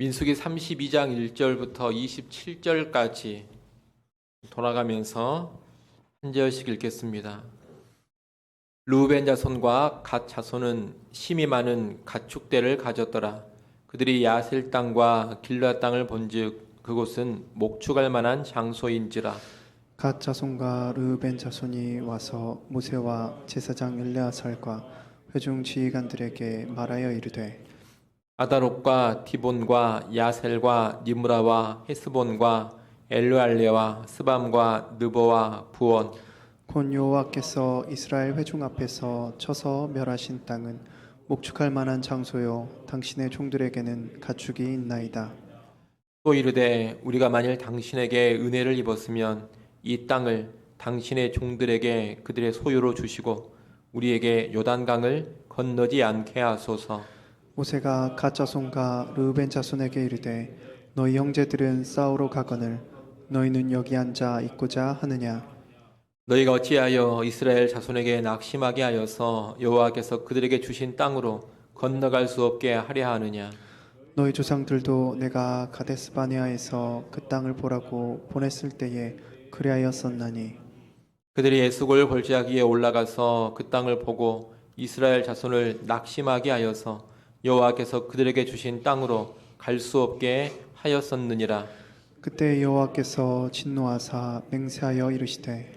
민수기 32장 1절부터 27절까지 돌아가면서 한 절씩 읽겠습니다. 르우벤 자손과 갓 자손은 심이 많은 가축대를 가졌더라. 그들이 야셀 땅과 길르앗 땅을 본즉 그곳은 목축할 만한 장소인지라. 갓 자손과 르우벤 자손이 와서 모세와 제사장 엘레아살과 회중 지휘관들에게 말하여 이르되 아다롯과 디본과 야셀과 니므라와 헤스본과 엘르알레와 스밤과 느보와 부원 곧 여호와께서 이스라엘 회중 앞에서 쳐서 멸하신 땅은 목축할 만한 장소요 당신의 종들에게는 가축이 있나이다. 또 이르되 우리가 만일 당신에게 은혜를 입었으면 이 땅을 당신의 종들에게 그들의 소유로 주시고 우리에게 요단강을 건너지 않게 하소서. 모세가 갓 자손과 르우벤 자손에게 이르되 너희 형제들은 싸우러 가거늘 너희는 여기 앉아 있고자 하느냐. 너희가 어찌하여 이스라엘 자손에게 낙심하게 하여서 여호와께서 그들에게 주신 땅으로 건너갈 수 없게 하려 하느냐. 너희 조상들도 내가 가데스바네아에서 그 땅을 보라고 보냈을 때에 그리하였었나니. 그들이 에스골 골짜기에 올라가서 그 땅을 보고 이스라엘 자손을 낙심하게 하여서 여호와께서 그들에게 주신 땅으로 갈 수 없게 하였었느니라. 그때 여호와께서 진노하사 맹세하여 이르시되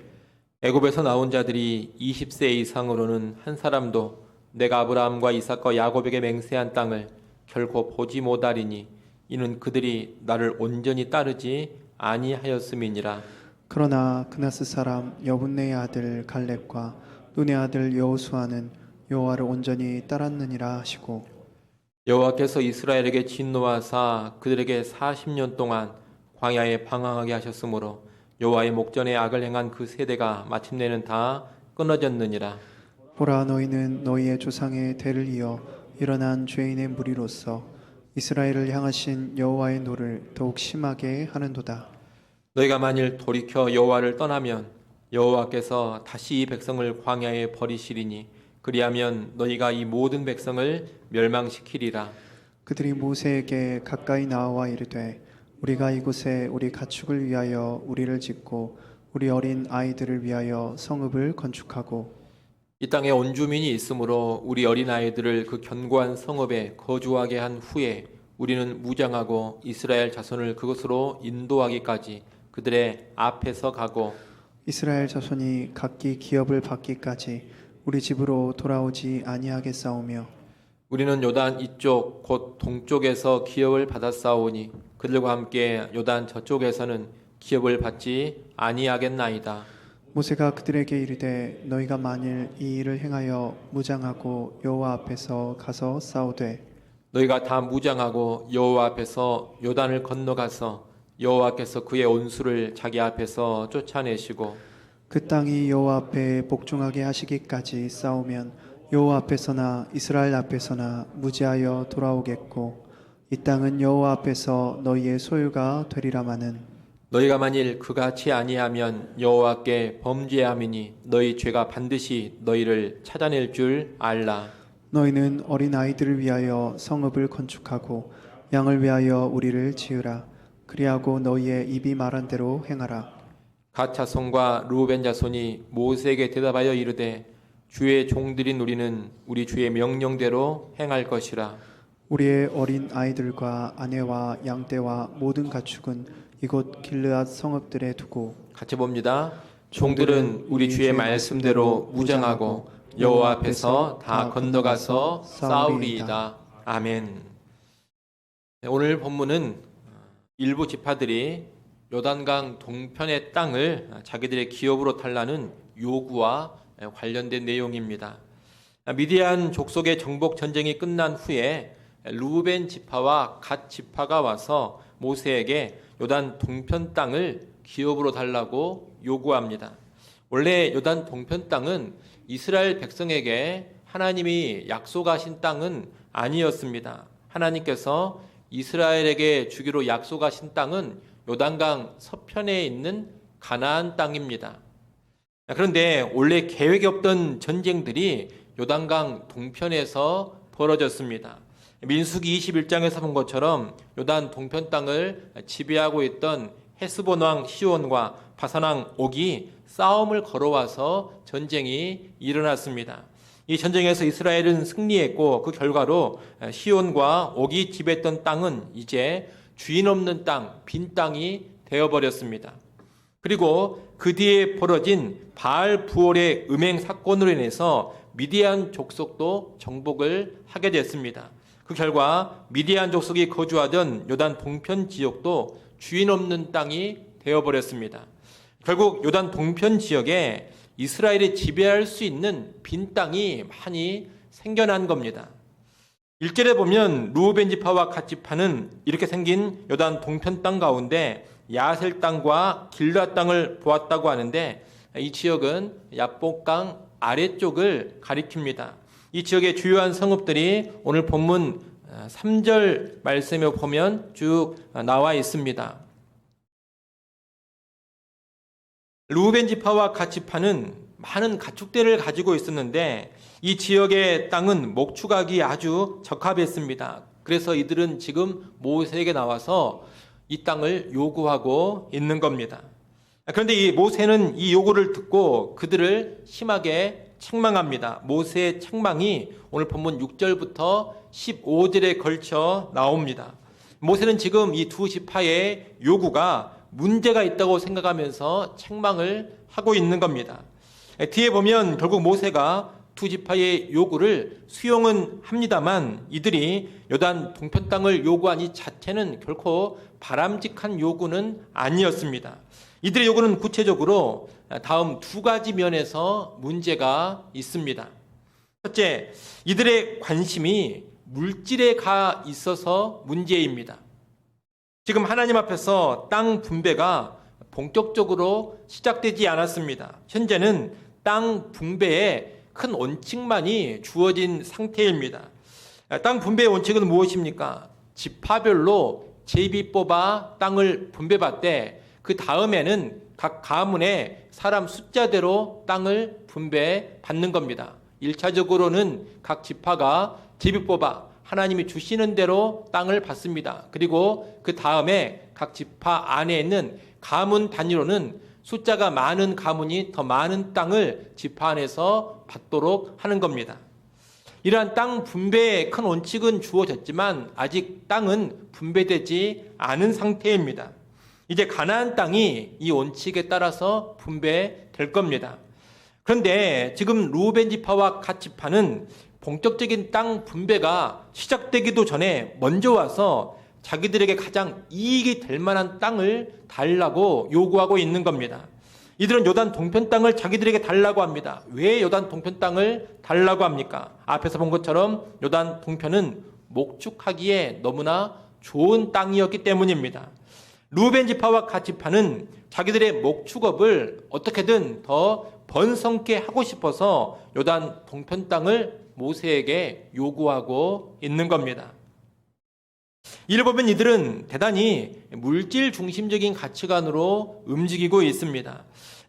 애굽에서 나온 자들이 20세 이상으로는 한 사람도 내가 아브라함과 이삭과 야곱에게 맹세한 땅을 결코 보지 못하리니 이는 그들이 나를 온전히 따르지 아니하였음이니라. 그러나 그나스 사람 여분네의 아들 갈렙과 눈의 아들 여호수아는 여호와를 온전히 따랐느니라 하시고 여호와께서 이스라엘에게 진노하사 그들에게 40년 동안 광야에 방황하게 하셨으므로 여호와의 목전에 악을 행한 그 세대가 마침내는 다 끊어졌느니라. 보라 너희는 너희의 조상의 대를 이어 일어난 죄인의 무리로서 이스라엘을 향하신 여호와의 노를 더욱 심하게 하는도다. 너희가 만일 돌이켜 여호와를 떠나면 여호와께서 다시 이 백성을 광야에 버리시리니 그리하면 너희가 이 모든 백성을 멸망시키리라. 그들이 모세에게 가까이 나와 이르되 우리가 이곳에 우리 가축을 위하여 우리를 짓고 우리 어린 아이들을 위하여 성읍을 건축하고 이 땅에 온주민이 있으므로 우리 어린 아이들을 그 견고한 성읍에 거주하게 한 후에 우리는 무장하고 이스라엘 자손을 그곳으로 인도하기까지 그들의 앞에서 가고 이스라엘 자손이 각기 기업을 받기까지 우리 집으로 돌아오지 아니하겠사오며 우리는 요단 이쪽 곧 동쪽에서 기업을 받았사오니 그들과 함께 요단 저쪽에서는 기업을 받지 아니하겠나이다. 모세가 그들에게 이르되 너희가 만일 이 일을 행하여 무장하고 여호와 앞에서 가서 싸우되 너희가 다 무장하고 여호와 앞에서 요단을 건너가서 여호와께서 그의 온수를 자기 앞에서 쫓아내시고 그 땅이 여호와 앞에 복종하게 하시기까지 싸우면 여호와 앞에서나 이스라엘 앞에서나 무지하여 돌아오겠고 이 땅은 여호와 앞에서 너희의 소유가 되리라마는 너희가 만일 그같이 아니하면 여호와께 범죄함이니 너희 죄가 반드시 너희를 찾아낼 줄 알라. 너희는 어린 아이들을 위하여 성읍을 건축하고 양을 위하여 우리를 지으라. 그리하고 너희의 입이 말한 대로 행하라. 갓 자손과 르우벤 자손이 모세에게 대답하여 이르되 주의 종들인 우리는 우리 주의 명령대로 행할 것이라. 우리의 어린 아이들과 아내와 양떼와 모든 가축은 이곳 길르앗 성읍들에 두고 같이 봅니다. 종들은 우리 주의 말씀대로 무장하고 여호와 앞에서 다 건너가서 싸우리이다. 아멘. 오늘 본문은 일부 지파들이 요단강 동편의 땅을 자기들의 기업으로 달라는 요구와 관련된 내용입니다. 미디안 족속의 정복 전쟁이 끝난 후에 르우벤 지파와 갓 지파가 와서 모세에게 요단 동편 땅을 기업으로 달라고 요구합니다. 원래 요단 동편 땅은 이스라엘 백성에게 하나님이 약속하신 땅은 아니었습니다. 하나님께서 이스라엘에게 주기로 약속하신 땅은 요단강 서편에 있는 가나안 땅입니다. 그런데 원래 계획이 없던 전쟁들이 요단강 동편에서 벌어졌습니다. 민수기 21장에서 본 것처럼 요단 동편 땅을 지배하고 있던 헤스본 왕 시온과 바산 왕 옥이 싸움을 걸어와서 전쟁이 일어났습니다. 이 전쟁에서 이스라엘은 승리했고 그 결과로 시온과 옥이 지배했던 땅은 이제 주인 없는 땅, 빈 땅이 되어버렸습니다. 그리고 그 뒤에 벌어진 바알 부올의 음행 사건으로 인해서 미디안 족속도 정복을 하게 됐습니다. 그 결과 미디안 족속이 거주하던 요단 동편 지역도 주인 없는 땅이 되어버렸습니다. 결국 요단 동편 지역에 이스라엘이 지배할 수 있는 빈 땅이 많이 생겨난 겁니다. 1절에 보면 루벤 지파와 갓 지파는 이렇게 생긴 요단 동편 땅 가운데 야셀 땅과 길르앗 땅을 보았다고 하는데 이 지역은 야복강 아래쪽을 가리킵니다. 이 지역의 주요한 성읍들이 오늘 본문 3절 말씀에 보면 쭉 나와 있습니다. 루벤 지파와 갓 지파는 많은 가축대를 가지고 있었는데 이 지역의 땅은 목축하기 아주 적합했습니다. 그래서 이들은 지금 모세에게 나와서 이 땅을 요구하고 있는 겁니다. 그런데 이 모세는 이 요구를 듣고 그들을 심하게 책망합니다. 모세의 책망이 오늘 본문 6절부터 15절에 걸쳐 나옵니다. 모세는 지금 이 두 지파의 요구가 문제가 있다고 생각하면서 책망을 하고 있는 겁니다. 뒤에 보면 결국 모세가 두 지파의 요구를 수용은 합니다만 이들이 요단 동편 땅을 요구한 이 자체는 결코 바람직한 요구는 아니었습니다. 이들의 요구는 구체적으로 다음 두 가지 면에서 문제가 있습니다. 첫째, 이들의 관심이 물질에 가 있어서 문제입니다. 지금 하나님 앞에서 땅 분배가 본격적으로 시작되지 않았습니다. 현재는 땅 분배에 큰 원칙만이 주어진 상태입니다. 땅 분배의 원칙은 무엇입니까? 지파별로 제비 뽑아 땅을 분배받되 그 다음에는 각 가문의 사람 숫자대로 땅을 분배받는 겁니다. 1차적으로는 각 지파가 제비 뽑아 하나님이 주시는 대로 땅을 받습니다. 그리고 그 다음에 각 지파 안에 있는 가문 단위로는 숫자가 많은 가문이 더 많은 땅을 지파 안에서 받도록 하는 겁니다. 이러한 땅 분배의 큰 원칙은 주어졌지만 아직 땅은 분배되지 않은 상태입니다. 이제 가나안 땅이 이 원칙에 따라서 분배될 겁니다. 그런데 지금 루벤 지파와 갓 지파는 본격적인 땅 분배가 시작되기도 전에 먼저 와서 자기들에게 가장 이익이 될 만한 땅을 달라고 요구하고 있는 겁니다. 이들은 요단 동편 땅을 자기들에게 달라고 합니다. 왜 요단 동편 땅을 달라고 합니까? 앞에서 본 것처럼 요단 동편은 목축하기에 너무나 좋은 땅이었기 때문입니다. 루벤 지파와 갓 지파는 자기들의 목축업을 어떻게든 더 번성케 하고 싶어서 요단 동편 땅을 모세에게 요구하고 있는 겁니다. 이를 보면 이들은 대단히 물질 중심적인 가치관으로 움직이고 있습니다.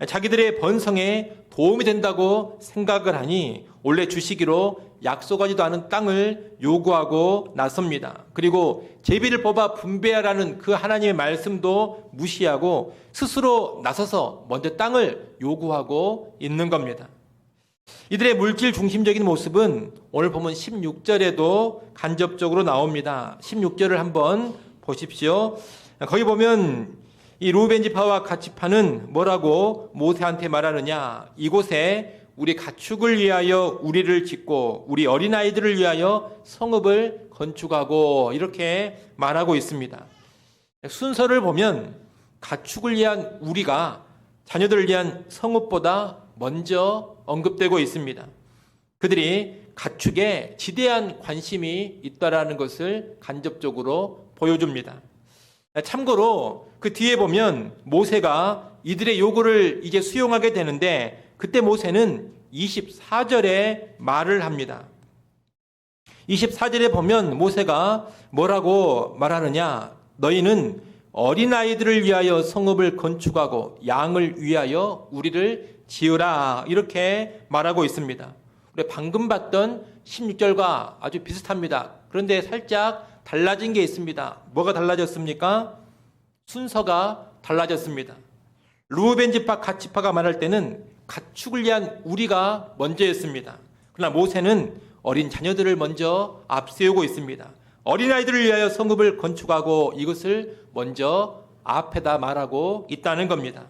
자기들의 번성에 도움이 된다고 생각을 하니 원래 주시기로 약속하지도 않은 땅을 요구하고 나섭니다. 그리고 제비를 뽑아 분배하라는 그 하나님의 말씀도 무시하고 스스로 나서서 먼저 땅을 요구하고 있는 겁니다. 이들의 물질 중심적인 모습은 오늘 보면 16절에도 간접적으로 나옵니다. 16절을 한번 보십시오. 거기 보면 이 루벤 지파와 갓 지파는 뭐라고 모세한테 말하느냐? 이곳에 우리 가축을 위하여 우리를 짓고 우리 어린아이들을 위하여 성읍을 건축하고 이렇게 말하고 있습니다. 순서를 보면 가축을 위한 우리가 자녀들을 위한 성읍보다 먼저 언급되고 있습니다. 그들이 가축에 지대한 관심이 있다라는 것을 간접적으로 보여줍니다. 참고로 그 뒤에 보면 모세가 이들의 요구를 이제 수용하게 되는데 그때 모세는 24절에 말을 합니다. 24절에 보면 모세가 뭐라고 말하느냐? 너희는 어린아이들을 위하여 성읍을 건축하고 양을 위하여 우리를 지으라 이렇게 말하고 있습니다. 우리 방금 봤던 16절과 아주 비슷합니다. 그런데 살짝 달라진 게 있습니다. 뭐가 달라졌습니까? 순서가 달라졌습니다. 르우벤 지파 갓 지파가 말할 때는 가축을 위한 우리가 먼저였습니다. 그러나 모세는 어린 자녀들을 먼저 앞세우고 있습니다. 어린아이들을 위하여 성읍을 건축하고 이것을 먼저 앞에다 말하고 있다는 겁니다.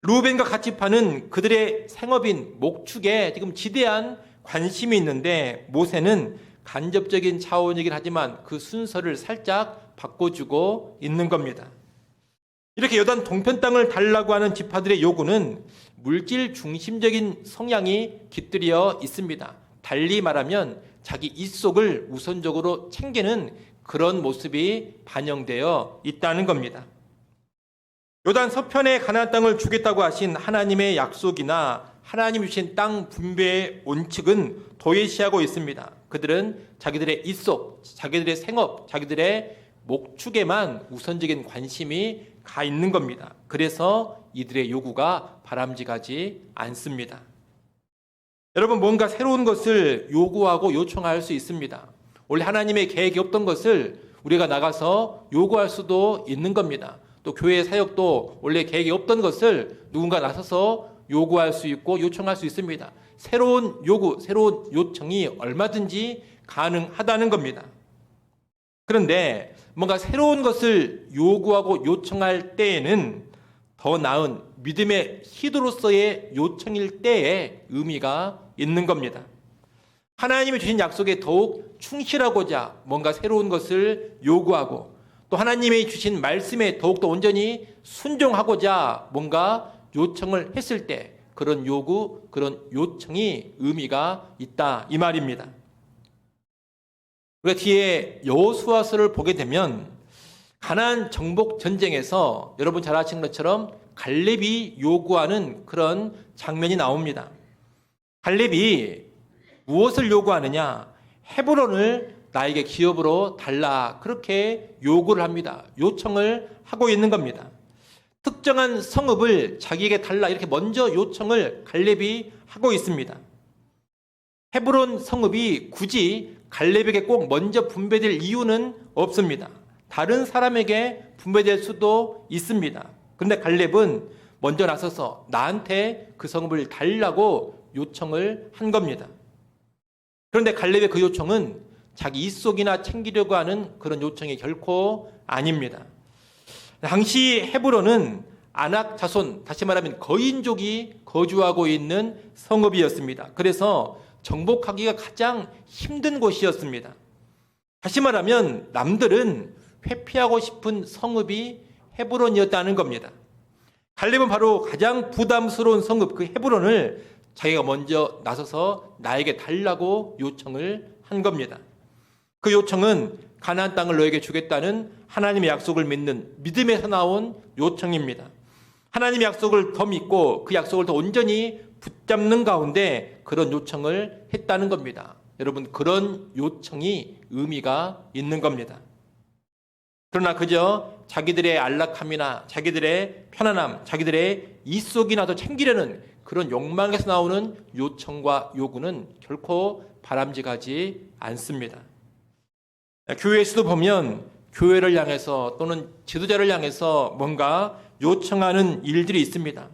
르우벤과 갓 지파는 그들의 생업인 목축에 지금 지대한 관심이 있는데 모세는 간접적인 차원이긴 하지만 그 순서를 살짝 바꿔주고 있는 겁니다. 이렇게 요단 동편 땅을 달라고 하는 지파들의 요구는 물질 중심적인 성향이 깃들여 있습니다. 달리 말하면 자기 입속을 우선적으로 챙기는 그런 모습이 반영되어 있다는 겁니다. 요단 서편에 가나안 땅을 주겠다고 하신 하나님의 약속이나 하나님이 주신 땅 분배의 원칙은 도외시하고 있습니다. 그들은 자기들의 입속, 자기들의 생업, 자기들의 목축에만 우선적인 관심이 가 있는 겁니다. 그래서 이들의 요구가 바람직하지 않습니다. 여러분, 뭔가 새로운 것을 요구하고 요청할 수 있습니다. 원래 하나님의 계획이 없던 것을 우리가 나가서 요구할 수도 있는 겁니다. 또 교회 사역도 원래 계획이 없던 것을 누군가 나서서 요구할 수 있고 요청할 수 있습니다. 새로운 요구, 새로운 요청이 얼마든지 가능하다는 겁니다. 그런데 뭔가 새로운 것을 요구하고 요청할 때에는 더 나은 믿음의 희도로서의 요청일 때에 의미가 있는 겁니다. 하나님이 주신 약속에 더욱 충실하고자 뭔가 새로운 것을 요구하고 또 하나님이 주신 말씀에 더욱더 온전히 순종하고자 뭔가 요청을 했을 때 그런 요구, 그런 요청이 의미가 있다 이 말입니다. 우리가 뒤에 여호수아서를 보게 되면 가나안 정복 전쟁에서 여러분 잘 아시는 것처럼 갈렙이 요구하는 그런 장면이 나옵니다. 갈렙이 무엇을 요구하느냐? 헤브론을 나에게 기업으로 달라, 그렇게 요구를 합니다. 요청을 하고 있는 겁니다. 특정한 성읍을 자기에게 달라 이렇게 먼저 요청을 갈렙이 하고 있습니다. 헤브론 성읍이 굳이 갈렙에게 꼭 먼저 분배될 이유는 없습니다. 다른 사람에게 분배될 수도 있습니다. 그런데 갈렙은 먼저 나서서 나한테 그 성읍을 달라고 요청을 한 겁니다. 그런데 갈렙의 그 요청은 자기 입속이나 챙기려고 하는 그런 요청이 결코 아닙니다. 당시 헤브론은 아낙 자손, 다시 말하면 거인족이 거주하고 있는 성읍이었습니다. 그래서 정복하기가 가장 힘든 곳이었습니다. 다시 말하면 남들은 회피하고 싶은 성읍이 헤브론이었다는 겁니다. 갈렙은 바로 가장 부담스러운 성읍 그 헤브론을 자기가 먼저 나서서 나에게 달라고 요청을 한 겁니다. 그 요청은 가나안 땅을 너에게 주겠다는 하나님의 약속을 믿는 믿음에서 나온 요청입니다. 하나님의 약속을 더 믿고 그 약속을 더 온전히 붙잡는 가운데 그런 요청을 했다는 겁니다. 여러분, 그런 요청이 의미가 있는 겁니다. 그러나 그저 자기들의 안락함이나 자기들의 편안함, 자기들의 입속이나 더 챙기려는 그런 욕망에서 나오는 요청과 요구는 결코 바람직하지 않습니다. 교회에서도 보면 교회를 향해서 또는 지도자를 향해서 뭔가 요청하는 일들이 있습니다.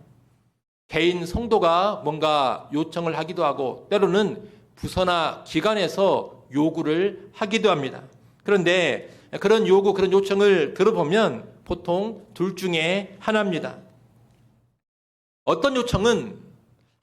개인 성도가 뭔가 요청을 하기도 하고 때로는 부서나 기관에서 요구를 하기도 합니다. 그런데 그런 요구, 그런 요청을 들어보면 보통 둘 중에 하나입니다. 어떤 요청은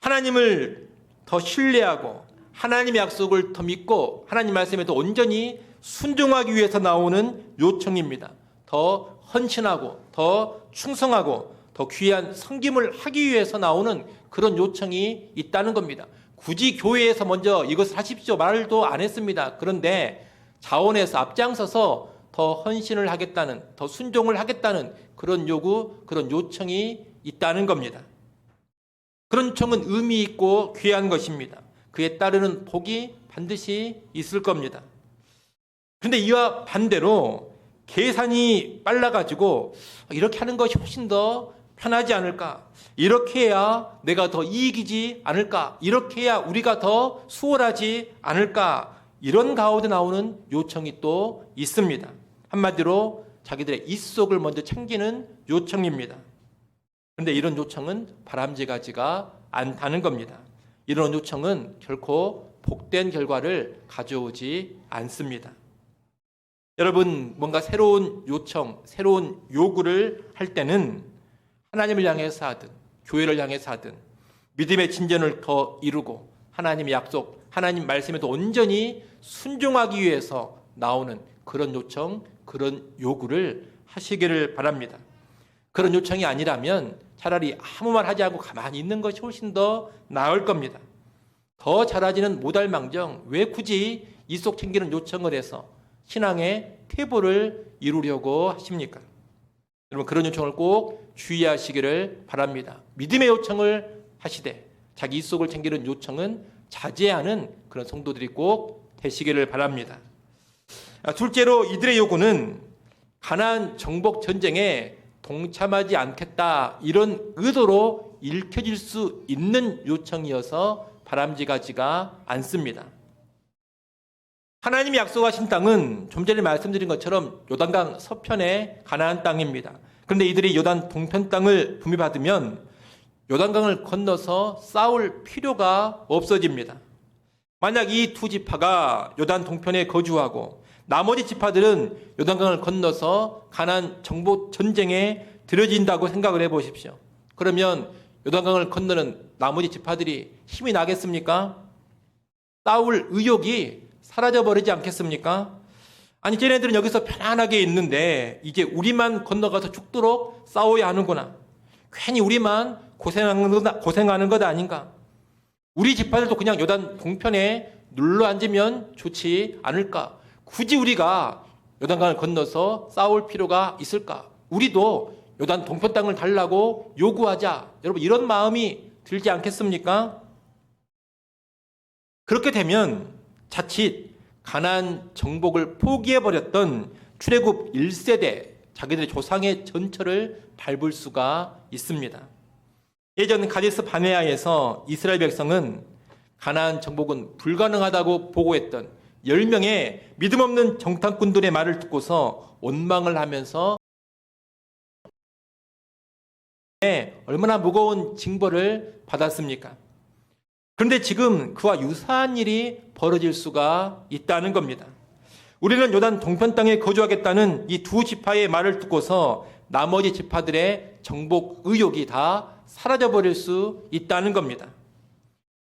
하나님을 더 신뢰하고 하나님의 약속을 더 믿고 하나님 말씀에 더 온전히 순종하기 위해서 나오는 요청입니다. 더 헌신하고 더 충성하고 더 귀한 섬김을 하기 위해서 나오는 그런 요청이 있다는 겁니다. 굳이 교회에서 먼저 이것을 하십시오 말도 안 했습니다. 그런데 자원에서 앞장서서 더 헌신을 하겠다는, 더 순종을 하겠다는 그런 요구, 그런 요청이 있다는 겁니다. 그런 요청은 의미 있고 귀한 것입니다. 그에 따르는 복이 반드시 있을 겁니다. 그런데 이와 반대로 계산이 빨라가지고 이렇게 하는 것이 훨씬 더 편하지 않을까? 이렇게 해야 내가 더 이익이지 않을까? 이렇게 해야 우리가 더 수월하지 않을까? 이런 가운데 나오는 요청이 또 있습니다. 한마디로 자기들의 입속을 먼저 챙기는 요청입니다. 그런데 이런 요청은 바람직하지가 않다는 겁니다. 이런 요청은 결코 복된 결과를 가져오지 않습니다. 여러분, 뭔가 새로운 요청, 새로운 요구를 할 때는 하나님을 향해서 하든 교회를 향해서 하든 믿음의 진전을 더 이루고 하나님의 약속, 하나님 말씀에도 온전히 순종하기 위해서 나오는 그런 요청, 그런 요구를 하시기를 바랍니다. 그런 요청이 아니라면 차라리 아무 말 하지 않고 가만히 있는 것이 훨씬 더 나을 겁니다. 더 잘하지는 못할 망정 왜 굳이 입속 챙기는 요청을 해서 신앙의 퇴보를 이루려고 하십니까? 여러분, 그런 요청을 꼭 주의하시기를 바랍니다. 믿음의 요청을 하시되 자기 입속을 챙기는 요청은 자제하는 그런 성도들이 꼭 되시기를 바랍니다. 둘째로 이들의 요구는 가나안 정복 전쟁에 동참하지 않겠다 이런 의도로 읽혀질 수 있는 요청이어서 바람직하지가 않습니다. 하나님이 약속하신 땅은 좀 전에 말씀드린 것처럼 요단강 서편의 가나안 땅입니다. 그런데 이들이 요단 동편 땅을 분배받으면 요단강을 건너서 싸울 필요가 없어집니다. 만약 이 두 지파가 요단 동편에 거주하고 나머지 지파들은 요단강을 건너서 가나안 정복 전쟁에 들어진다고 생각을 해보십시오. 그러면 요단강을 건너는 나머지 지파들이 힘이 나겠습니까? 싸울 의욕이 사라져버리지 않겠습니까? 아니, 쟤네들은 여기서 편안하게 있는데 이제 우리만 건너가서 죽도록 싸워야 하는구나. 괜히 우리만 고생하는 것 아닌가? 우리 지파들도 그냥 요단 동편에 눌러 앉으면 좋지 않을까? 굳이 우리가 요단강을 건너서 싸울 필요가 있을까? 우리도 요단 동편 땅을 달라고 요구하자. 여러분, 이런 마음이 들지 않겠습니까? 그렇게 되면 자칫 가나안 정복을 포기해버렸던 출애굽 1세대 자기들의 조상의 전철을 밟을 수가 있습니다. 예전 가데스 바네아에서 이스라엘 백성은 가나안 정복은 불가능하다고 보고했던 10명의 믿음 없는 정탐꾼들의 말을 듣고서 원망을 하면서 얼마나 무거운 징벌을 받았습니까? 그런데 지금 그와 유사한 일이 벌어질 수가 있다는 겁니다. 우리는 요단 동편 땅에 거주하겠다는 이 두 지파의 말을 듣고서 나머지 지파들의 정복 의욕이 다 사라져버릴 수 있다는 겁니다.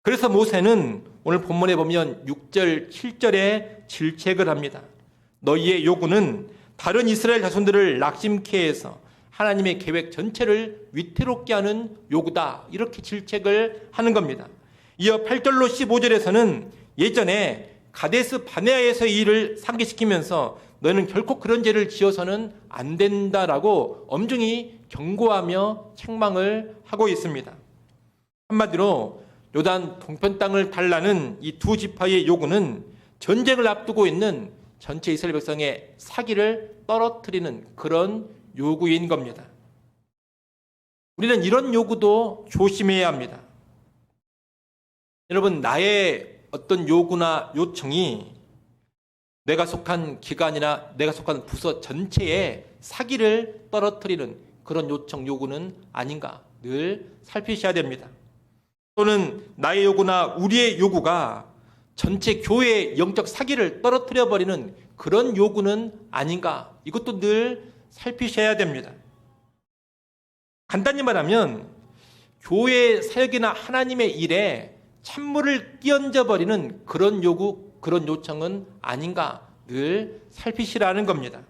그래서 모세는 오늘 본문에 보면 6절, 7절에 질책을 합니다. 너희의 요구는 다른 이스라엘 자손들을 낙심케 해서 하나님의 계획 전체를 위태롭게 하는 요구다. 이렇게 질책을 하는 겁니다. 이어 8절로 15절에서는 예전에 가데스 바네아에서 이 일을 상기시키면서 너희는 결코 그런 죄를 지어서는 안 된다라고 엄중히 경고하며 책망을 하고 있습니다. 한마디로 요단 동편 땅을 달라는 이 두 지파의 요구는 전쟁을 앞두고 있는 전체 이스라엘 백성의 사기를 떨어뜨리는 그런 요구인 겁니다. 우리는 이런 요구도 조심해야 합니다. 여러분, 나의 어떤 요구나 요청이 내가 속한 기관이나 내가 속한 부서 전체에 사기를 떨어뜨리는 그런 요청, 요구는 아닌가 늘 살피셔야 됩니다. 또는 나의 요구나 우리의 요구가 전체 교회의 영적 사기를 떨어뜨려 버리는 그런 요구는 아닌가, 이것도 늘 살피셔야 됩니다. 간단히 말하면 교회 사역이나 하나님의 일에 찬물을 끼얹어 버리는 그런 요구, 그런 요청은 아닌가 늘 살피시라는 겁니다.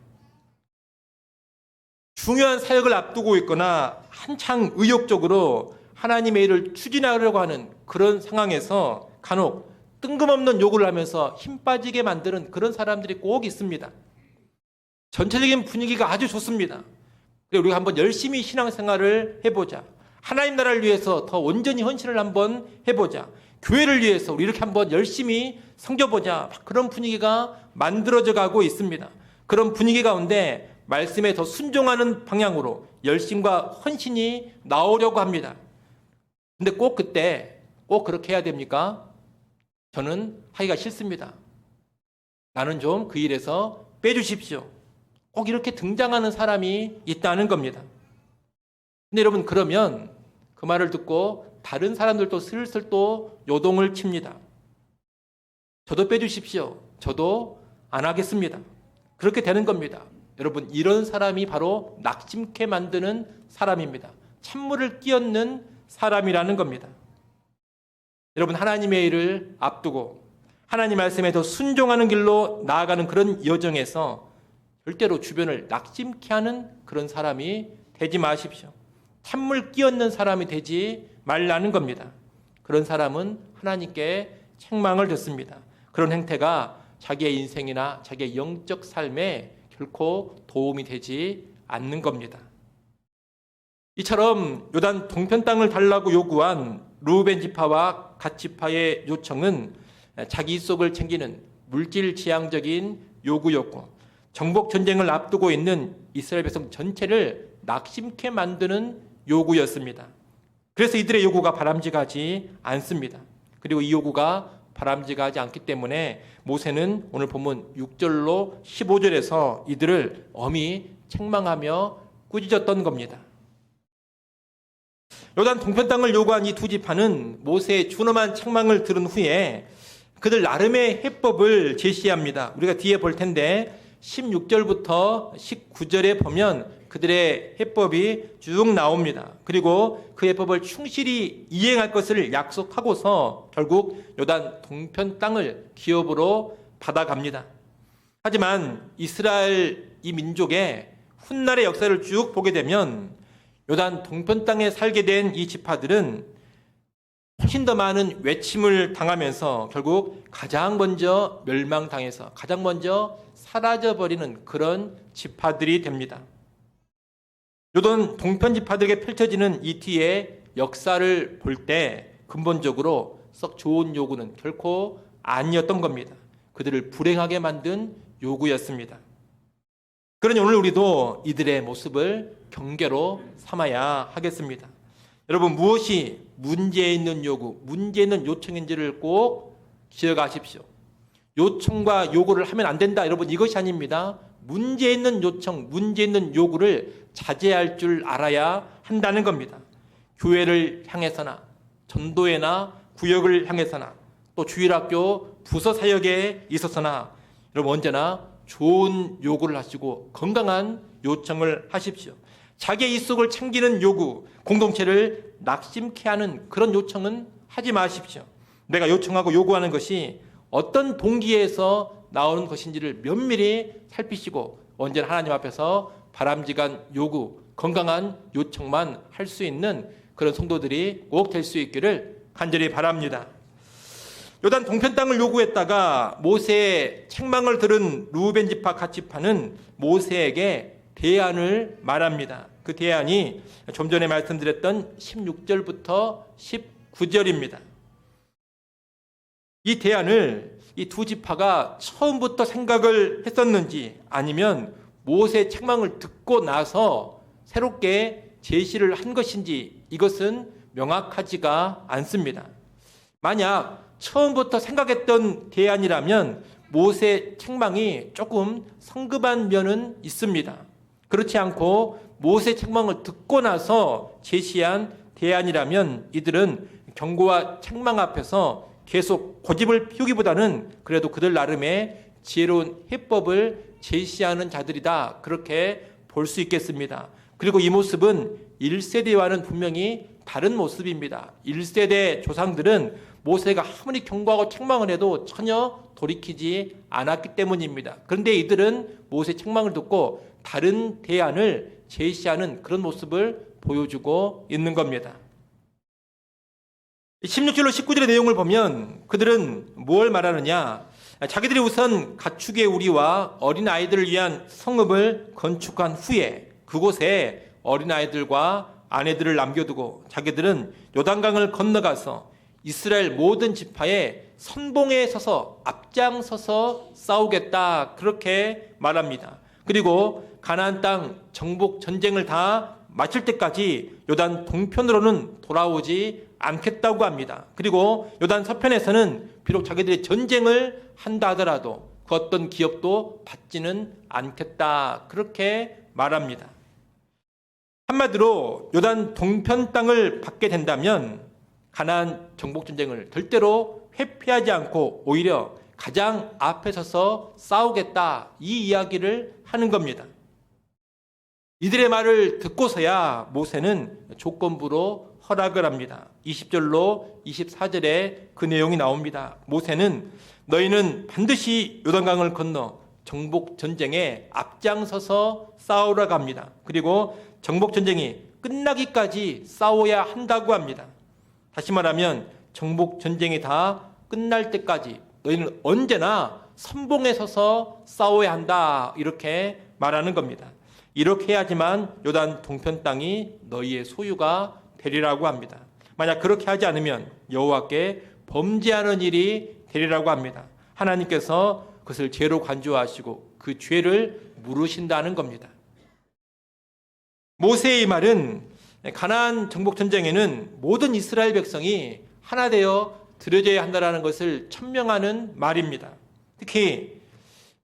중요한 사역을 앞두고 있거나 한창 의욕적으로 하나님의 일을 추진하려고 하는 그런 상황에서 간혹 뜬금없는 요구를 하면서 힘 빠지게 만드는 그런 사람들이 꼭 있습니다. 전체적인 분위기가 아주 좋습니다. 우리가 한번 열심히 신앙생활을 해보자. 하나님 나라를 위해서 더 온전히 헌신을 한번 해보자. 교회를 위해서 우리 이렇게 한번 열심히 섬겨보자. 그런 분위기가 만들어져 가고 있습니다. 그런 분위기 가운데 말씀에 더 순종하는 방향으로 열심과 헌신이 나오려고 합니다. 근데 꼭 그때 꼭 그렇게 해야 됩니까? 저는 하기가 싫습니다. 나는 좀 그 일에서 빼주십시오. 꼭 이렇게 등장하는 사람이 있다는 겁니다. 근데 여러분, 그러면 그 말을 듣고 다른 사람들도 슬슬 또 요동을 칩니다. 저도 빼주십시오. 저도 안 하겠습니다. 그렇게 되는 겁니다. 여러분, 이런 사람이 바로 낙심케 만드는 사람입니다. 찬물을 끼얹는 사람이라는 겁니다. 여러분, 하나님의 일을 앞두고 하나님 말씀에 더 순종하는 길로 나아가는 그런 여정에서 절대로 주변을 낙심케 하는 그런 사람이 되지 마십시오. 찬물 끼얹는 사람이 되지 말라는 겁니다. 그런 사람은 하나님께 책망을 듣습니다. 그런 행태가 자기의 인생이나 자기의 영적 삶에 결코 도움이 되지 않는 겁니다. 이처럼 요단 동편 땅을 달라고 요구한 르우벤 지파와 갓 지파의 요청은 자기 속을 챙기는 물질 지향적인 요구였고, 정복 전쟁을 앞두고 있는 이스라엘 백성 전체를 낙심케 만드는 요구였습니다. 그래서 이들의 요구가 바람직하지 않습니다. 그리고 이 요구가 바람직하지 않기 때문에 모세는 오늘 본문 6절로 15절에서 이들을 엄히 책망하며 꾸짖었던 겁니다. 요단 동편 땅을 요구한 이 두 지파는 모세의 준엄한 책망을 들은 후에 그들 나름의 해법을 제시합니다. 우리가 뒤에 볼 텐데 16절부터 19절에 보면 그들의 해법이 쭉 나옵니다. 그리고 그 해법을 충실히 이행할 것을 약속하고서 결국 요단 동편 땅을 기업으로 받아갑니다. 하지만 이스라엘 이 민족의 훗날의 역사를 쭉 보게 되면 요단 동편 땅에 살게 된 이 지파들은 훨씬 더 많은 외침을 당하면서 결국 가장 먼저 멸망당해서 가장 먼저 사라져버리는 그런 지파들이 됩니다. 요단 동편 지파들에게 펼쳐지는 이 뒤의 역사를 볼 때 근본적으로 썩 좋은 요구는 결코 아니었던 겁니다. 그들을 불행하게 만든 요구였습니다. 그러니 오늘 우리도 이들의 모습을 경계로 삼아야 하겠습니다. 여러분, 무엇이 문제 있는 요구, 문제 있는 요청인지를 꼭 기억하십시오. 요청과 요구를 하면 안 된다, 여러분, 이것이 아닙니다. 문제 있는 요청, 문제 있는 요구를 자제할 줄 알아야 한다는 겁니다. 교회를 향해서나 전도회나 구역을 향해서나 또 주일학교 부서 사역에 있어서나 여러분 언제나 좋은 요구를 하시고 건강한 요청을 하십시오. 자기의 입속을 챙기는 요구, 공동체를 낙심케 하는 그런 요청은 하지 마십시오. 내가 요청하고 요구하는 것이 어떤 동기에서 나오는 것인지를 면밀히 살피시고 언제나 하나님 앞에서 바람직한 요구, 건강한 요청만 할 수 있는 그런 성도들이 꼭 될 수 있기를 간절히 바랍니다. 요단 동편 땅을 요구했다가 모세의 책망을 들은 르우벤 지파 갓 지파는 모세에게 대안을 말합니다. 그 대안이 좀 전에 말씀드렸던 16절부터 19절입니다. 이 대안을 이 두 지파가 처음부터 생각을 했었는지 아니면 모세의 책망을 듣고 나서 새롭게 제시를 한 것인지 이것은 명확하지가 않습니다. 만약 처음부터 생각했던 대안이라면 모세의 책망이 조금 성급한 면은 있습니다. 그렇지 않고 모세의 책망을 듣고 나서 제시한 대안이라면 이들은 경고와 책망 앞에서 계속 고집을 피우기보다는 그래도 그들 나름의 지혜로운 해법을 제시하는 자들이다, 그렇게 볼 수 있겠습니다. 그리고 이 모습은 1세대와는 분명히 다른 모습입니다. 1세대 조상들은 모세가 아무리 경고하고 책망을 해도 전혀 돌이키지 않았기 때문입니다. 그런데 이들은 모세의 책망을 듣고 다른 대안을 제시하는 그런 모습을 보여주고 있는 겁니다. 16절로 19절의 내용을 보면 그들은 뭘 말하느냐, 자기들이 우선 가축의 우리와 어린아이들을 위한 성읍을 건축한 후에 그곳에 어린아이들과 아내들을 남겨두고 자기들은 요단강을 건너가서 이스라엘 모든 지파의 선봉에 서서 앞장서서 싸우겠다, 그렇게 말합니다. 그리고 가나안 땅 정복 전쟁을 다 마칠 때까지 요단 동편으로는 돌아오지 않겠다고 합니다. 그리고 요단 서편에서는 비록 자기들이 전쟁을 한다 하더라도 그 어떤 기업도 받지는 않겠다, 그렇게 말합니다. 한마디로 요단 동편 땅을 받게 된다면 가나안 정복 전쟁을 절대로 회피하지 않고 오히려 가장 앞에 서서 싸우겠다, 이 이야기를 하는 겁니다. 이들의 말을 듣고서야 모세는 조건부로 허락을 합니다. 20절로 24절에 그 내용이 나옵니다. 모세는 너희는 반드시 요단강을 건너 정복 전쟁에 앞장서서 싸우라고 합니다. 그리고 정복 전쟁이 끝나기까지 싸워야 한다고 합니다. 다시 말하면 정복 전쟁이 다 끝날 때까지 너희는 언제나 선봉에 서서 싸워야 한다, 이렇게 말하는 겁니다. 이렇게 해야지만 요단 동편 땅이 너희의 소유가 되리라고 합니다. 만약 그렇게 하지 않으면 여호와께 범죄하는 일이 되리라고 합니다. 하나님께서 그것을 죄로 간주하시고 그 죄를 물으신다는 겁니다. 모세의 말은 가나안 정복 전쟁에는 모든 이스라엘 백성이 하나 되어 드려져야 한다는 것을 천명하는 말입니다. 특히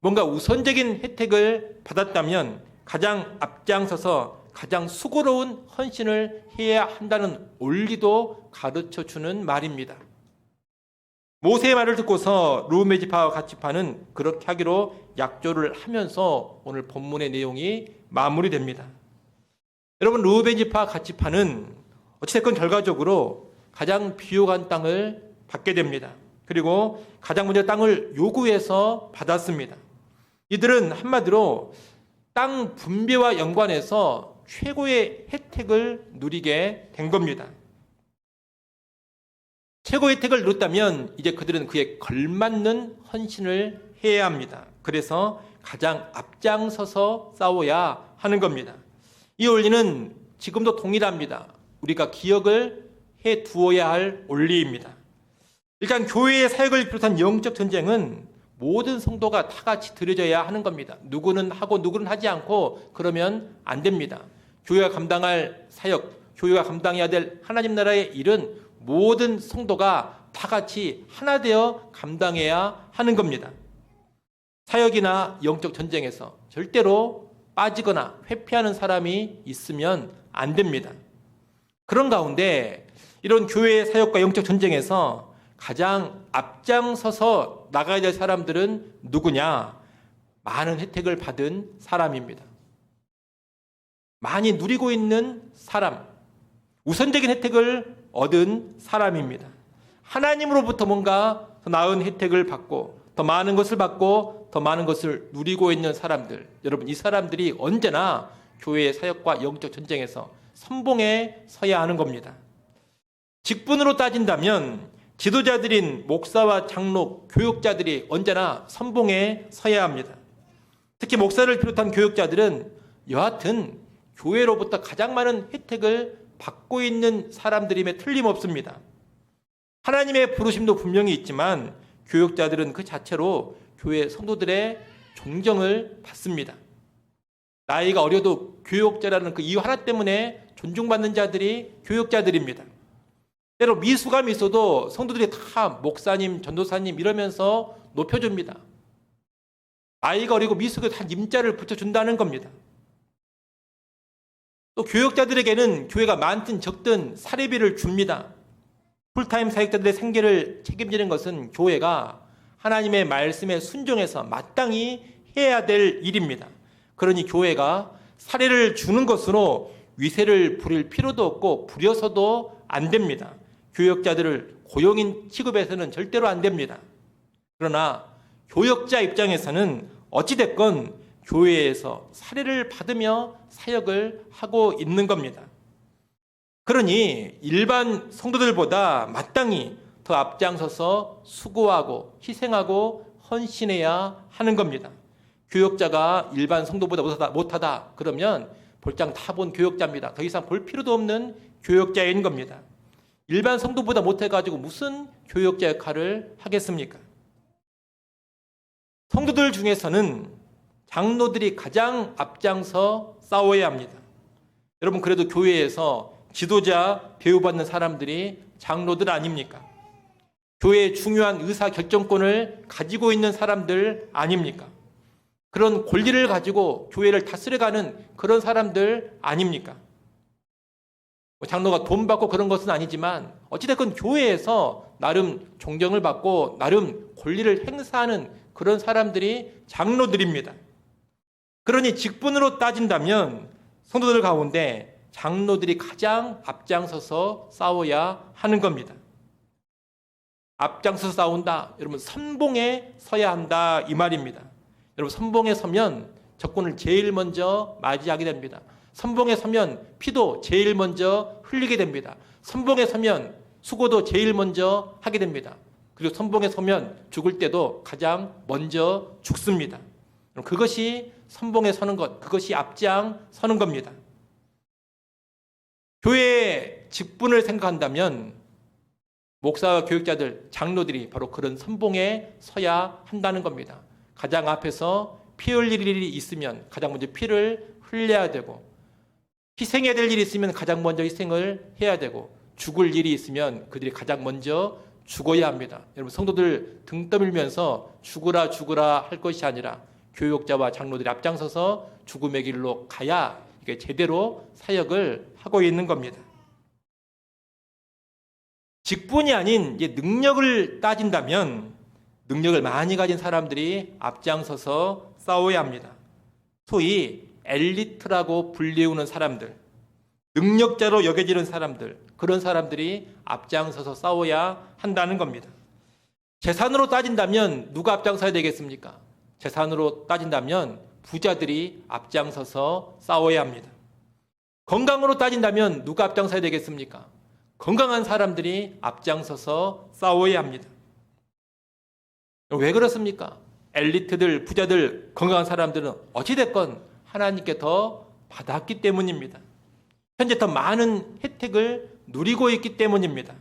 뭔가 우선적인 혜택을 받았다면 가장 앞장서서 가장 수고로운 헌신을 해야 한다는 원리도 가르쳐주는 말입니다. 모세의 말을 듣고서 르우벤 지파와 갓 지파는 그렇게 하기로 약조를 하면서 오늘 본문의 내용이 마무리됩니다. 여러분, 르우벤 지파와 갓 지파는 어찌됐건 결과적으로 가장 비옥한 땅을 받게 됩니다. 그리고 가장 먼저 땅을 요구해서 받았습니다. 이들은 한마디로 땅 분배와 연관해서 최고의 혜택을 누리게 된 겁니다. 최고의 혜택을 누렸다면 이제 그들은 그에 걸맞는 헌신을 해야 합니다. 그래서 가장 앞장서서 싸워야 하는 겁니다. 이 원리는 지금도 동일합니다. 우리가 기억을 해 두어야 할 원리입니다. 일단 교회의 사역을 비롯한 영적 전쟁은 모든 성도가 다 같이 드려져야 하는 겁니다. 누구는 하고 누구는 하지 않고 그러면 안 됩니다. 교회가 감당할 사역, 교회가 감당해야 될 하나님 나라의 일은 모든 성도가 다 같이 하나 되어 감당해야 하는 겁니다. 사역이나 영적 전쟁에서 절대로 빠지거나 회피하는 사람이 있으면 안 됩니다. 그런 가운데 이런 교회의 사역과 영적 전쟁에서 가장 앞장서서 나가야 될 사람들은 누구냐? 많은 혜택을 받은 사람입니다. 많이 누리고 있는 사람, 우선적인 혜택을 얻은 사람입니다. 하나님으로부터 뭔가 더 나은 혜택을 받고 더 많은 것을 받고 더 많은 것을 누리고 있는 사람들, 여러분, 이 사람들이 언제나 교회의 사역과 영적 전쟁에서 선봉에 서야 하는 겁니다. 직분으로 따진다면 지도자들인 목사와 장로, 교육자들이 언제나 선봉에 서야 합니다. 특히 목사를 비롯한 교육자들은 여하튼 교회로부터 가장 많은 혜택을 받고 있는 사람들임에 틀림없습니다. 하나님의 부르심도 분명히 있지만 교육자들은 그 자체로 교회 성도들의 존경을 받습니다. 나이가 어려도 교육자라는 그 이유 하나 때문에 존중받는 자들이 교육자들입니다. 때로 미숙함이 있어도 성도들이 다 목사님, 전도사님 이러면서 높여줍니다. 나이가 어리고 미숙해 다 님자를 붙여준다는 겁니다. 또 교육자들에게는 교회가 많든 적든 사례비를 줍니다. 풀타임 사역자들의 생계를 책임지는 것은 교회가 하나님의 말씀에 순종해서 마땅히 해야 될 일입니다. 그러니 교회가 사례를 주는 것으로 위세를 부릴 필요도 없고 부려서도 안 됩니다. 교역자들을 고용인 취급해서는 절대로 안 됩니다. 그러나 교역자 입장에서는 어찌됐건 교회에서 사례를 받으며 사역을 하고 있는 겁니다. 그러니 일반 성도들보다 마땅히 더 앞장서서 수고하고 희생하고 헌신해야 하는 겁니다. 교역자가 일반 성도보다 못하다 그러면 볼장 다 본 교역자입니다. 더 이상 볼 필요도 없는 교역자인 겁니다. 일반 성도보다 못해가지고 무슨 교역자 역할을 하겠습니까? 성도들 중에서는 장로들이 가장 앞장서 싸워야 합니다. 여러분, 그래도 교회에서 지도자 대우받는 사람들이 장로들 아닙니까? 교회의 중요한 의사결정권을 가지고 있는 사람들 아닙니까? 그런 권리를 가지고 교회를 다스려가는 그런 사람들 아닙니까? 장로가 돈 받고 그런 것은 아니지만 어찌됐건 교회에서 나름 존경을 받고 나름 권리를 행사하는 그런 사람들이 장로들입니다. 그러니 직분으로 따진다면 성도들 가운데 장로들이 가장 앞장서서 싸워야 하는 겁니다. 앞장서서 싸운다. 여러분, 선봉에 서야 한다 이 말입니다. 여러분, 선봉에 서면 적군을 제일 먼저 맞이하게 됩니다. 선봉에 서면 피도 제일 먼저 흘리게 됩니다. 선봉에 서면 수고도 제일 먼저 하게 됩니다. 그리고 선봉에 서면 죽을 때도 가장 먼저 죽습니다. 그것이 선봉에 서는 것, 그것이 앞장 서는 겁니다. 교회의 직분을 생각한다면 목사와 교육자들, 장로들이 바로 그런 선봉에 서야 한다는 겁니다. 가장 앞에서 피 흘릴 일이 있으면 가장 먼저 피를 흘려야 되고, 희생해야 될 일이 있으면 가장 먼저 희생을 해야 되고, 죽을 일이 있으면 그들이 가장 먼저 죽어야 합니다. 여러분, 성도들 등 떠밀면서 죽으라 죽으라 할 것이 아니라 교육자와 장로들이 앞장서서 죽음의 길로 가야 이게 제대로 사역을 하고 있는 겁니다. 직분이 아닌 능력을 따진다면 능력을 많이 가진 사람들이 앞장서서 싸워야 합니다. 소위 엘리트라고 불리우는 사람들, 능력자로 여겨지는 사람들, 그런 사람들이 앞장서서 싸워야 한다는 겁니다. 재산으로 따진다면 누가 앞장서야 되겠습니까? 재산으로 따진다면 부자들이 앞장서서 싸워야 합니다. 건강으로 따진다면 누가 앞장서야 되겠습니까? 건강한 사람들이 앞장서서 싸워야 합니다. 왜 그렇습니까? 엘리트들, 부자들, 건강한 사람들은 어찌됐건 하나님께 더 받았기 때문입니다. 현재 더 많은 혜택을 누리고 있기 때문입니다.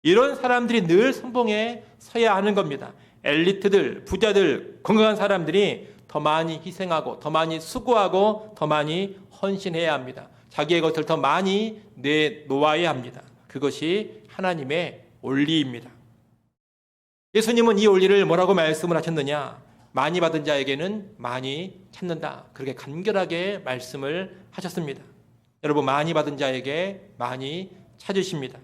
이런 사람들이 늘 선봉에 서야 하는 겁니다. 엘리트들, 부자들, 건강한 사람들이 더 많이 희생하고 더 많이 수고하고 더 많이 헌신해야 합니다. 자기의 것을 더 많이 내놓아야 합니다. 그것이 하나님의 원리입니다. 예수님은 이 원리를 뭐라고 말씀을 하셨느냐? 많이 받은 자에게는 많이 찾는다. 그렇게 간결하게 말씀을 하셨습니다. 여러분, 많이 받은 자에게 많이 찾으십니다.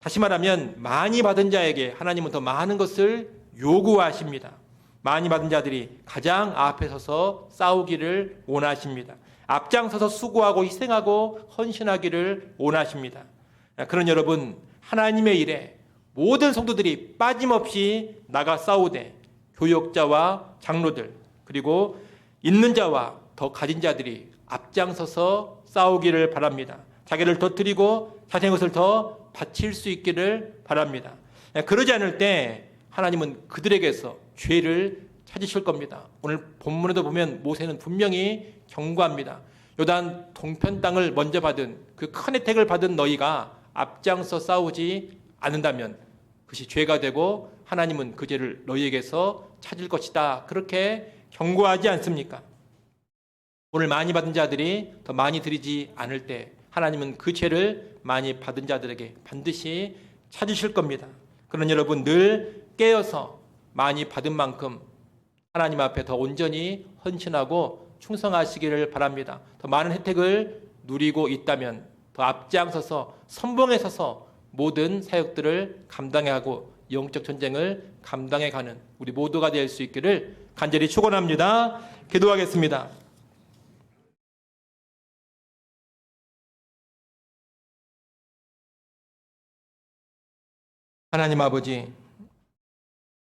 다시 말하면 많이 받은 자에게 하나님은 더 많은 것을 요구하십니다. 많이 받은 자들이 가장 앞에 서서 싸우기를 원하십니다. 앞장서서 수고하고 희생하고 헌신하기를 원하십니다. 그런 여러분, 하나님의 일에 모든 성도들이 빠짐없이 나가 싸우되 교역자와 장로들, 그리고 있는 자와 더 가진 자들이 앞장서서 싸우기를 바랍니다. 자기를 더 드리고 자신의 것을 더 바칠 수 있기를 바랍니다. 그러지 않을 때 하나님은 그들에게서 죄를 찾으실 겁니다. 오늘 본문에도 보면 모세는 분명히 경고합니다. 요단 동편 땅을 먼저 받은 그 큰 혜택을 받은 너희가 앞장서 싸우지 않는다면 그것이 죄가 되고 하나님은 그 죄를 너희에게서 찾을 것이다. 그렇게 경고하지 않습니까? 오늘 많이 받은 자들이 더 많이 드리지 않을 때 하나님은 그 죄를 많이 받은 자들에게 반드시 찾으실 겁니다. 그러나 여러분, 늘 깨어서 많이 받은 만큼 하나님 앞에 더 온전히 헌신하고 충성하시기를 바랍니다. 더 많은 혜택을 누리고 있다면 더 앞장서서 선봉에 서서 모든 사역들을 감당하고 영적 전쟁을 감당해가는 우리 모두가 될 수 있기를 간절히 축원합니다. 기도하겠습니다. 하나님 아버지,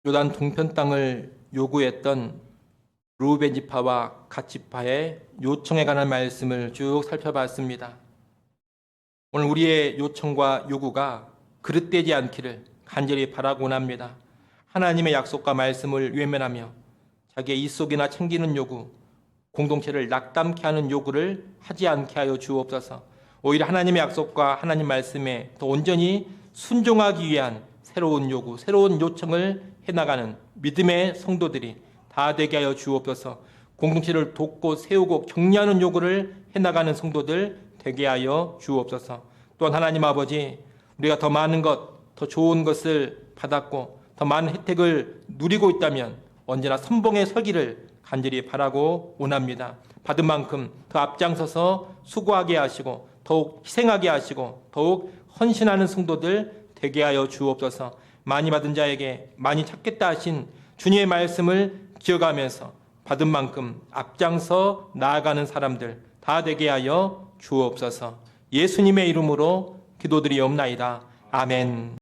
요단 동편 땅을 요구했던 르우벤 지파와 갓 지파의 요청에 관한 말씀을 쭉 살펴봤습니다. 오늘 우리의 요청과 요구가 그릇되지 않기를 간절히 바라곤 합니다. 하나님의 약속과 말씀을 외면하며 자기의 입속이나 챙기는 요구, 공동체를 낙담케 하는 요구를 하지 않게 하여 주옵소서. 오히려 하나님의 약속과 하나님 말씀에 더 온전히 순종하기 위한 새로운 요구, 새로운 요청을 해나가는 믿음의 성도들이 다 되게 하여 주옵소서. 공동체를 돕고 세우고 격려하는 요구를 해나가는 성도들 되게 하여 주옵소서. 또한 하나님 아버지, 우리가 더 많은 것, 더 좋은 것을 받았고 더 많은 혜택을 누리고 있다면 언제나 선봉에 서기를 간절히 바라고 원합니다. 받은 만큼 더 앞장서서 수고하게 하시고 더욱 희생하게 하시고 더욱 헌신하는 성도들 되게 하여 주옵소서. 많이 받은 자에게 많이 찾겠다 하신 주님의 말씀을 기억하면서 받은 만큼 앞장서 나아가는 사람들 다 되게 하여 주옵소서. 예수님의 이름으로 기도드리옵나이다. 아멘.